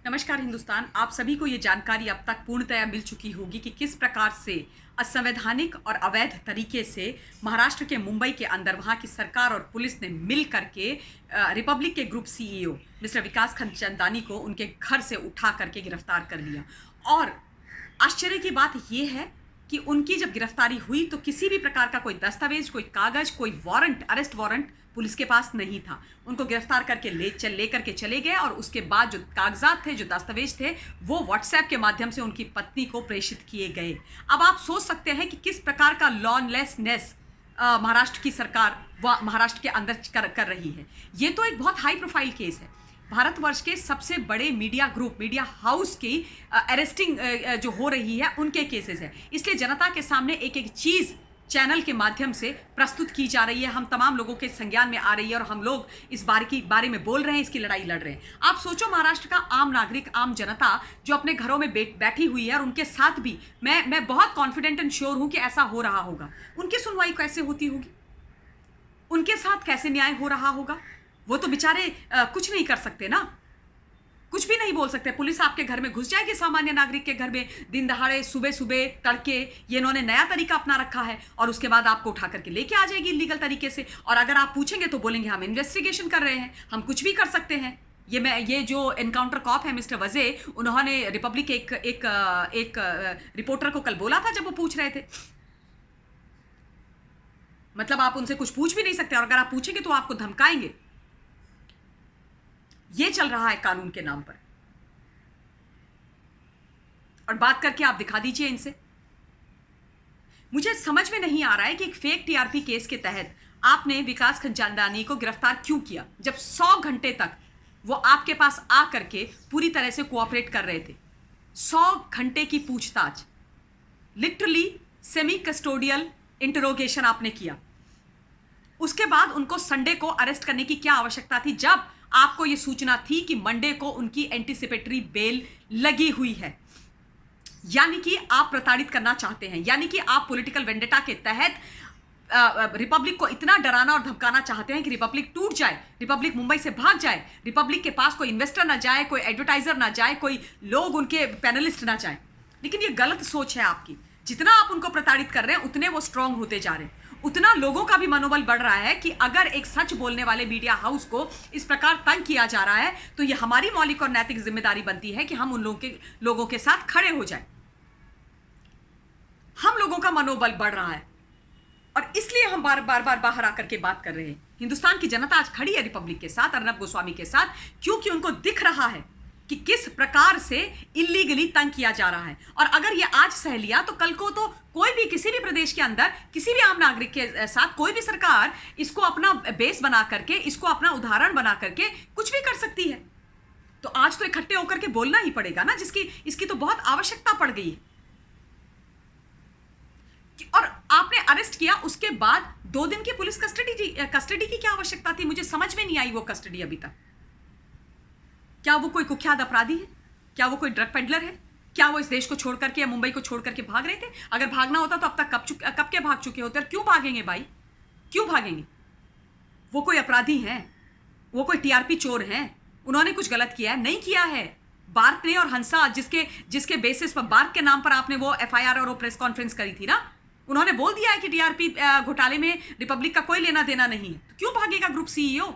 नमस्कार हिंदुस्तान। आप सभी को ये जानकारी अब तक पूर्णतया मिल चुकी होगी कि किस प्रकार से असंवैधानिक और अवैध तरीके से महाराष्ट्र के मुंबई के अंदर वहाँ की सरकार और पुलिस ने मिल करके रिपब्लिक के ग्रुप सीईओ मिस्टर विकास खंचंदानी को उनके घर से उठा करके गिरफ्तार कर लिया। और आश्चर्य की बात यह है कि उनकी जब गिरफ्तारी हुई तो किसी भी प्रकार का कोई दस्तावेज, कोई कागज, कोई वारंट, अरेस्ट वारंट पुलिस के पास नहीं था। उनको गिरफ्तार करके ले करके चले गए और उसके बाद जो कागजात थे, जो दस्तावेज थे, वो व्हाट्सएप के माध्यम से उनकी पत्नी को प्रेषित किए गए। अब आप सोच सकते हैं कि किस प्रकार का लॉलेसनेस महाराष्ट्र की सरकार महाराष्ट्र के अंदर कर रही है। ये तो एक बहुत हाई प्रोफाइल केस है। भारतवर्ष के सबसे बड़े मीडिया ग्रुप, मीडिया हाउस की अरेस्टिंग जो हो रही है, उनके केसेस है। इसलिए जनता के सामने एक एक चीज़ चैनल के माध्यम से प्रस्तुत की जा रही है, हम तमाम लोगों के संज्ञान में आ रही है और हम लोग इस बारे में बोल रहे हैं, इसकी लड़ाई लड़ रहे हैं। आप सोचो, महाराष्ट्र का आम नागरिक, आम जनता जो अपने घरों में बैठी हुई है और उनके साथ भी मैं बहुत कॉन्फिडेंट एंड श्योर हूं कि ऐसा हो रहा होगा। उनकी सुनवाई कैसे होती होगी? उनके साथ कैसे न्याय हो रहा होगा? वो तो बेचारे कुछ नहीं कर सकते ना, कुछ भी नहीं बोल सकते। पुलिस आपके घर में घुस जाएगी, सामान्य नागरिक के घर में, दिन दहाड़े, सुबह सुबह, तड़के। ये इन्होंने नया तरीका अपना रखा है और उसके बाद आपको उठा करके लेके आ जाएगी इलीगल तरीके से। और अगर आप पूछेंगे तो बोलेंगे हम इन्वेस्टिगेशन कर रहे हैं, हम कुछ भी कर सकते हैं। ये जो एनकाउंटर कॉप है मिस्टर वजे, उन्होंने रिपब्लिक एक रिपोर्टर को कल बोला था जब वो पूछ रहे थे, मतलब आप उनसे कुछ पूछ भी नहीं सकते और अगर आप पूछेंगे तो आपको धमकाएंगे। ये चल रहा है कानून के नाम पर। और बात करके आप दिखा दीजिए इनसे। मुझे समझ में नहीं आ रहा है कि एक फेक टीआरपी केस के तहत आपने विकास खंचंदानी को गिरफ्तार क्यों किया, जब 100 घंटे तक वो आपके पास आ करके पूरी तरह से कोऑपरेट कर रहे थे। 100 घंटे की पूछताछ, लिटरली सेमी कस्टोडियल इंटरोगेशन आपने किया। उसके बाद उनको संडे को अरेस्ट करने की क्या आवश्यकता थी, जब आपको यह सूचना थी कि मंडे को उनकी एंटीसिपेटरी बेल लगी हुई है? यानी कि आप प्रताड़ित करना चाहते हैं, यानी कि आप पॉलिटिकल वेंडेटा के तहत रिपब्लिक को इतना डराना और धमकाना चाहते हैं कि रिपब्लिक टूट जाए, रिपब्लिक मुंबई से भाग जाए, रिपब्लिक के पास कोई इन्वेस्टर ना जाए, कोई एडवर्टाइजर ना जाए, कोई लोग उनके पैनलिस्ट ना जाए। लेकिन ये गलत सोच है आपकी। जितना आप उनको प्रताड़ित कर रहे हैं उतने वो स्ट्रांग होते जा रहे हैं, उतना लोगों का भी मनोबल बढ़ रहा है कि अगर एक सच बोलने वाले मीडिया हाउस को इस प्रकार तंग किया जा रहा है तो ये हमारी मौलिक और नैतिक जिम्मेदारी बनती है कि हम उन लोगों के साथ खड़े हो जाएं। हम लोगों का मनोबल बढ़ रहा है और इसलिए हम बार बार बाहर आकर के बात कर रहे हैं। हिंदुस्तान की जनता आज खड़ी है रिपब्लिक के साथ, अर्नब गोस्वामी के साथ, क्योंकि उनको दिख रहा है कि किस प्रकार से इलीगली तंग किया जा रहा है। और अगर ये आज सह लिया तो कल को तो कोई भी किसी भी प्रदेश के अंदर किसी भी आम नागरिक के साथ कोई भी सरकार इसको अपना बेस बना करके, इसको अपना उदाहरण बना करके कुछ भी कर सकती है। तो आज तो इकट्ठे होकर के बोलना ही पड़ेगा ना, जिसकी इसकी तो बहुत आवश्यकता पड़ गई है। और आपने अरेस्ट किया, उसके बाद 2 दिन की पुलिस कस्टडी की क्या आवश्यकता थी? मुझे समझ में नहीं आई वो कस्टडी अभी तक। क्या वो कोई कुख्यात अपराधी है? क्या वो कोई ड्रग पेडलर है? क्या वो इस देश को छोड़ करके या मुंबई को छोड़ करके भाग रहे थे? अगर भागना होता तो अब तक कब के भाग चुके होते। और क्यों भागेंगे भाई, क्यों भागेंगे? वो कोई अपराधी हैं? वो कोई टीआरपी चोर हैं? उन्होंने कुछ गलत किया है? नहीं किया है। बार्क ने और हंसा, जिसके बेसिस पर, बार्क के नाम पर आपने वो एफआईआर और वो प्रेस कॉन्फ्रेंस करी थी ना, उन्होंने बोल दिया है कि टीआरपी घोटाले में रिपब्लिक का कोई लेना देना नहीं है। तो क्यों भागेगा ग्रुप सीईओ?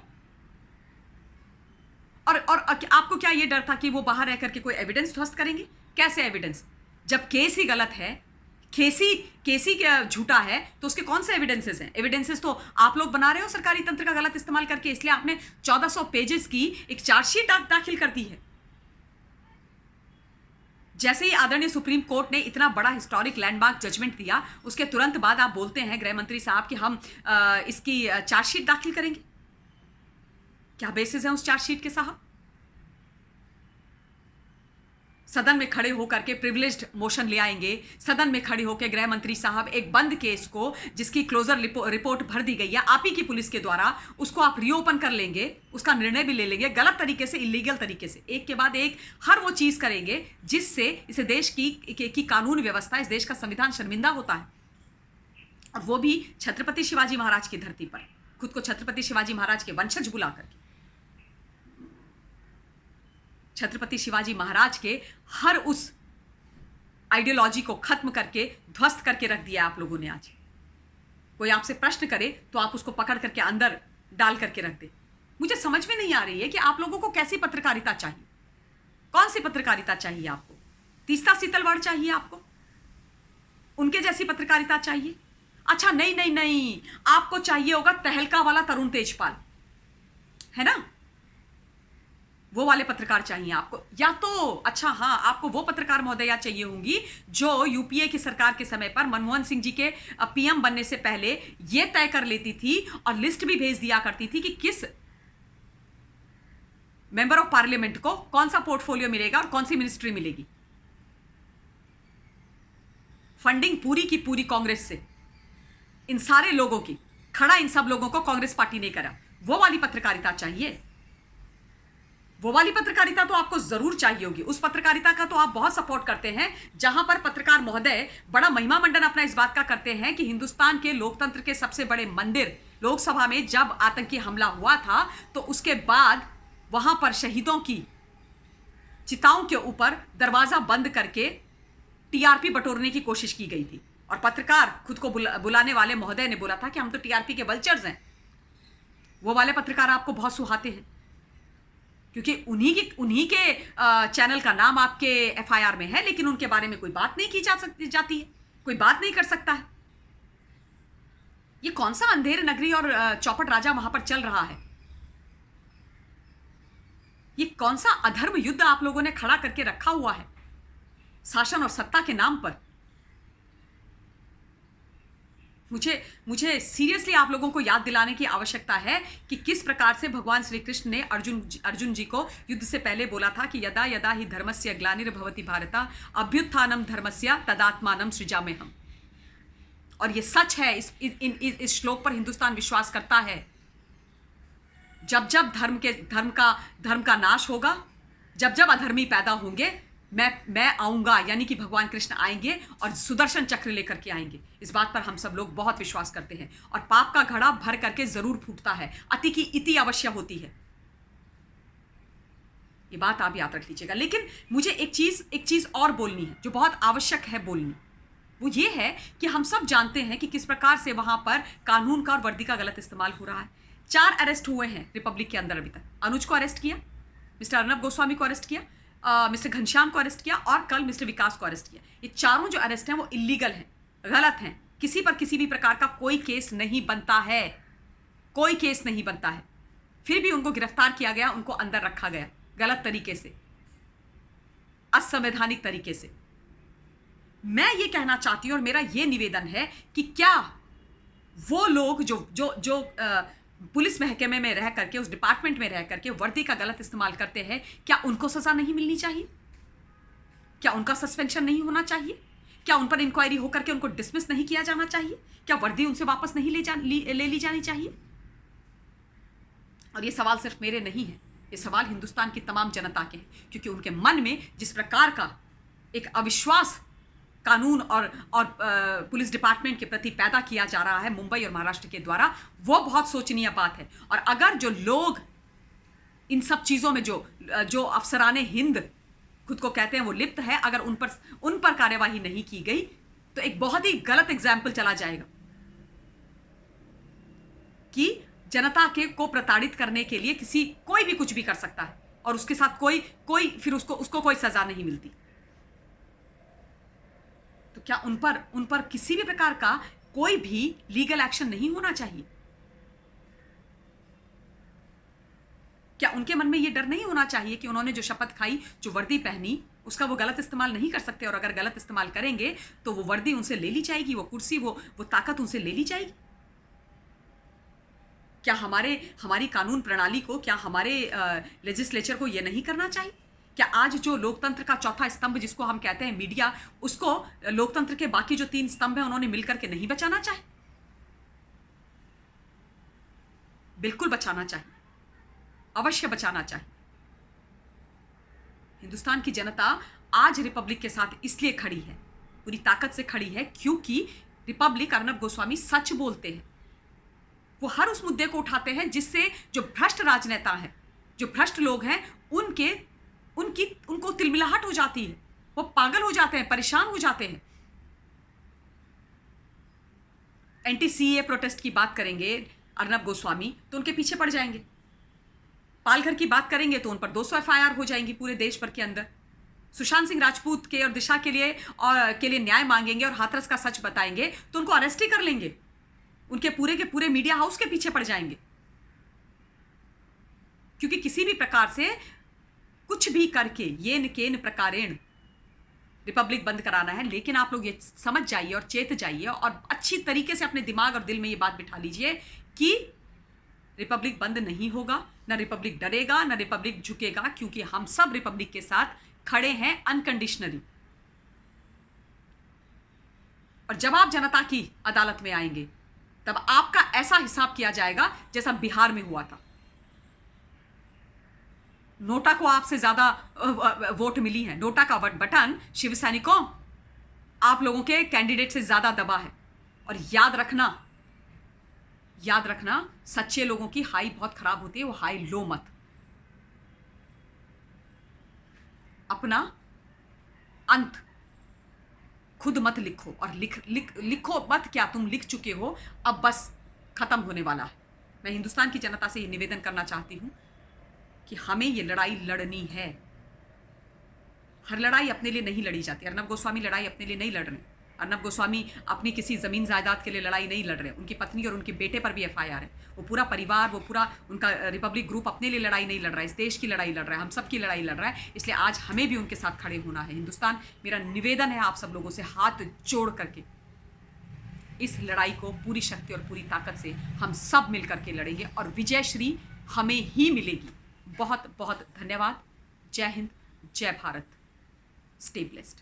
और आपको क्या ये डर था कि वो बाहर रह करके कोई एविडेंस ध्वस्त करेंगे? कैसे एविडेंस? जब केस ही गलत है, केसी झूठा है, तो उसके कौन से एविडेंसेस हैं? एविडेंसेस तो आप लोग बना रहे हो सरकारी तंत्र का गलत इस्तेमाल करके। इसलिए आपने 1400 पेजेस की एक चार्जशीट दाखिल कर दी है। जैसे ही आदरणीय सुप्रीम कोर्ट ने इतना बड़ा हिस्टोरिक लैंडमार्क जजमेंट दिया, उसके तुरंत बाद आप बोलते हैं गृह मंत्री साहब कि हम इसकी चार्जशीट दाखिल करेंगे। क्या बेसिस है उस चार्जशीट के साहब? सदन में खड़े होकर के प्रिविलेज्ड मोशन ले आएंगे, सदन में खड़े होकर गृह मंत्री साहब एक बंद केस को, जिसकी क्लोजर रिपोर्ट भर दी गई है आप ही की पुलिस के द्वारा, उसको आप रीओपन कर लेंगे, उसका निर्णय भी ले लेंगे गलत तरीके से, इलीगल तरीके से, एक के बाद एक हर वो चीज करेंगे जिससे इस देश की कानून व्यवस्था, इस देश का संविधान शर्मिंदा होता है। और वो भी छत्रपति शिवाजी महाराज की धरती पर, खुद को छत्रपति शिवाजी महाराज के वंशज बुला करके। छत्रपति शिवाजी महाराज के हर उस आइडियोलॉजी को खत्म करके ध्वस्त करके रख दिया आप लोगों ने आज। कोई आपसे प्रश्न करे तो आप उसको पकड़ करके अंदर डाल करके रख दे। मुझे समझ में नहीं आ रही है कि आप लोगों को कैसी पत्रकारिता चाहिए, कौन सी पत्रकारिता चाहिए आपको? तीस्ता सीतलवाड़ चाहिए आपको? उनके जैसी पत्रकारिता चाहिए? अच्छा नहीं नहीं नहीं, आपको चाहिए होगा तहलका वाला तरुण तेजपाल, है ना? वो वाले पत्रकार चाहिए आपको, या तो अच्छा हाँ, आपको वो पत्रकार महोदया चाहिए होंगी जो यूपीए की सरकार के समय पर मनमोहन सिंह जी के पीएम बनने से पहले ये तय कर लेती थी और लिस्ट भी भेज दिया करती थी कि किस मेंबर ऑफ पार्लियामेंट को कौन सा पोर्टफोलियो मिलेगा और कौन सी मिनिस्ट्री मिलेगी। फंडिंग पूरी की पूरी कांग्रेस से, इन सारे लोगों की खड़ा इन सब लोगों को कांग्रेस पार्टी ने करा। वो वाली पत्रकारिता चाहिए, वो वाली पत्रकारिता तो आपको जरूर चाहिए होगी। उस पत्रकारिता का तो आप बहुत सपोर्ट करते हैं जहां पर पत्रकार महोदय बड़ा महिमा मंडन अपना इस बात का करते हैं कि हिंदुस्तान के लोकतंत्र के सबसे बड़े मंदिर लोकसभा में जब आतंकी हमला हुआ था तो उसके बाद वहां पर शहीदों की चिताओं के ऊपर दरवाजा बंद करके टीआरपी बटोरने की कोशिश की गई थी और पत्रकार खुद को बुलाने वाले महोदय ने बोला था कि हम तो टीआरपी के वल्चर्स हैं। वो वाले पत्रकार आपको बहुत सुहाते हैं क्योंकि उन्हीं के चैनल का नाम आपके एफआईआर में है, लेकिन उनके बारे में कोई बात नहीं की जाती है, कोई बात नहीं कर सकता है। ये कौन सा अंधेर नगरी और चौपट राजा वहां पर चल रहा है? ये कौन सा अधर्म युद्ध आप लोगों ने खड़ा करके रखा हुआ है शासन और सत्ता के नाम पर? मुझे सीरियसली आप लोगों को याद दिलाने की आवश्यकता है कि किस प्रकार से भगवान श्री कृष्ण ने अर्जुन जी को युद्ध से पहले बोला था कि यदा यदा ही धर्मस्य ग्लानिर्भवति भारत अभ्युत्थानम धर्मस्य तदात्मानम सृजाम्यहम्। और ये सच है, इस श्लोक पर हिंदुस्तान विश्वास करता है। जब जब धर्म का नाश होगा, जब जब अधर्मी पैदा होंगे, मैं आऊंगा, यानी कि भगवान कृष्ण आएंगे और सुदर्शन चक्र लेकर के आएंगे। इस बात पर हम सब लोग बहुत विश्वास करते हैं और पाप का घड़ा भर करके जरूर फूटता है, अति की इति अवश्य होती है। ये बात आप याद रख लीजिएगा। लेकिन मुझे एक चीज और बोलनी है जो बहुत आवश्यक है बोलनी। वो ये है कि हम सब जानते हैं कि किस प्रकार से वहां पर कानून का और वर्दी का गलत इस्तेमाल हो रहा है। 4 अरेस्ट हुए हैं रिपब्लिक के अंदर अभी तक। अनुज को अरेस्ट किया, मिस्टर अर्नब गोस्वामी को अरेस्ट किया, मिस्टर घनश्याम को अरेस्ट किया और कल मिस्टर विकास को अरेस्ट किया। ये चारों जो अरेस्ट हैं वो इलीगल हैं, गलत हैं। किसी पर किसी भी प्रकार का कोई केस नहीं बनता है, कोई केस नहीं बनता है। फिर भी उनको गिरफ्तार किया गया, उनको अंदर रखा गया गलत तरीके से, असंवैधानिक तरीके से। मैं ये कहना चाहती हूं और मेरा ये निवेदन है कि क्या वो लोग जो पुलिस महकमे में रह करके, उस डिपार्टमेंट में रह करके वर्दी का गलत इस्तेमाल करते हैं, क्या उनको सजा नहीं मिलनी चाहिए? क्या उनका सस्पेंशन नहीं होना चाहिए? क्या उन पर इंक्वायरी होकर के उनको डिसमिस नहीं किया जाना चाहिए? क्या वर्दी उनसे वापस नहीं ले ली जानी चाहिए? और ये सवाल सिर्फ मेरे नहीं है, ये सवाल हिंदुस्तान की तमाम जनता के हैं, क्योंकि उनके मन में जिस प्रकार का एक अविश्वास कानून और पुलिस डिपार्टमेंट के प्रति पैदा किया जा रहा है मुंबई और महाराष्ट्र के द्वारा, वो बहुत सोचनीय बात है। और अगर जो लोग इन सब चीज़ों में जो अफसराने हिंद खुद को कहते हैं वो लिप्त है, अगर उन पर कार्यवाही नहीं की गई तो एक बहुत ही गलत एग्जाम्पल चला जाएगा कि जनता को प्रताड़ित करने के लिए कोई भी कुछ भी कर सकता है और उसके साथ कोई फिर उसको कोई सजा नहीं मिलती। तो क्या उन पर किसी भी प्रकार का कोई भी लीगल एक्शन नहीं होना चाहिए? क्या उनके मन में यह डर नहीं होना चाहिए कि उन्होंने जो शपथ खाई, जो वर्दी पहनी, उसका वो गलत इस्तेमाल नहीं कर सकते, और अगर गलत इस्तेमाल करेंगे तो वो वर्दी उनसे ले ली जाएगी, वो कुर्सी, वो ताकत उनसे ले ली जाएगी? क्या हमारी कानून प्रणाली को, क्या हमारे लेजिस्लेचर को यह नहीं करना चाहिए? क्या आज जो लोकतंत्र का चौथा स्तंभ जिसको हम कहते हैं मीडिया, उसको लोकतंत्र के बाकी जो 3 स्तंभ हैं उन्होंने मिलकर के नहीं बचाना चाहिए? बिल्कुल बचाना चाहिए, अवश्य बचाना चाहिए। हिंदुस्तान की जनता आज रिपब्लिक के साथ इसलिए खड़ी है, पूरी ताकत से खड़ी है, क्योंकि रिपब्लिक, अर्नब गोस्वामी सच बोलते हैं। वो हर उस मुद्दे को उठाते हैं जिससे जो भ्रष्ट राजनेता हैं, जो भ्रष्ट लोग हैं, उनके उनको तिलमिलाहट हो जाती है, वो पागल हो जाते हैं, परेशान हो जाते हैं। एंटी सीए प्रोटेस्ट की बात करेंगे अर्नब गोस्वामी तो उनके पीछे पड़ जाएंगे। पालघर की बात करेंगे तो उन पर 200 एफआईआर हो जाएंगी पूरे देश भर के अंदर। सुशांत सिंह राजपूत के और दिशा के लिए न्याय मांगेंगे और हाथरस का सच बताएंगे तो उनको अरेस्ट ही कर लेंगे। उनके पूरे के पूरे मीडिया हाउस के पीछे पड़ जाएंगे, क्योंकि किसी भी प्रकार से कुछ भी करके येन केन प्रकारेण रिपब्लिक बंद कराना है। लेकिन आप लोग ये समझ जाइए और चेत जाइए और अच्छी तरीके से अपने दिमाग और दिल में ये बात बिठा लीजिए कि रिपब्लिक बंद नहीं होगा, ना रिपब्लिक डरेगा, ना रिपब्लिक झुकेगा, क्योंकि हम सब रिपब्लिक के साथ खड़े हैं अनकंडीशनली। और जब आप जनता की अदालत में आएंगे तब आपका ऐसा हिसाब किया जाएगा जैसा बिहार में हुआ था। नोटा को आपसे ज्यादा वोट मिली है। नोटा का बटन शिव सैनिकों आप लोगों के कैंडिडेट से ज्यादा दबा है। और याद रखना सच्चे लोगों की हाई बहुत खराब होती है, वो हाई लो मत। अपना अंत खुद मत लिखो और लिखो मत, क्या तुम लिख चुके हो, अब बस खत्म होने वाला है। मैं हिंदुस्तान की जनता से ये निवेदन करना चाहती हूं कि हमें ये लड़ाई लड़नी है। हर लड़ाई अपने लिए नहीं लड़ी जाती। अर्नब गोस्वामी लड़ाई अपने लिए नहीं लड़ रहे। अर्नब गोस्वामी अपनी किसी जमीन जायदाद के लिए लड़ाई नहीं लड़ रहे। उनकी पत्नी और उनके बेटे पर भी एफआईआर है। वो पूरा परिवार, वो पूरा उनका रिपब्लिक ग्रुप अपने लिए लड़ाई नहीं लड़ रहा है, इस देश की लड़ाई लड़ रहा है, हम सब की लड़ाई लड़ रहा है। इसलिए आज हमें भी उनके साथ खड़े होना है। हिंदुस्तान, मेरा निवेदन है आप सब लोगों से हाथ जोड़ करके इस लड़ाई को पूरी शक्ति और पूरी ताकत से हम सब मिल करके लड़ेंगे और विजय श्री हमें ही मिलेगी। बहुत बहुत धन्यवाद। जय हिंद, जय भारत। Stay blessed.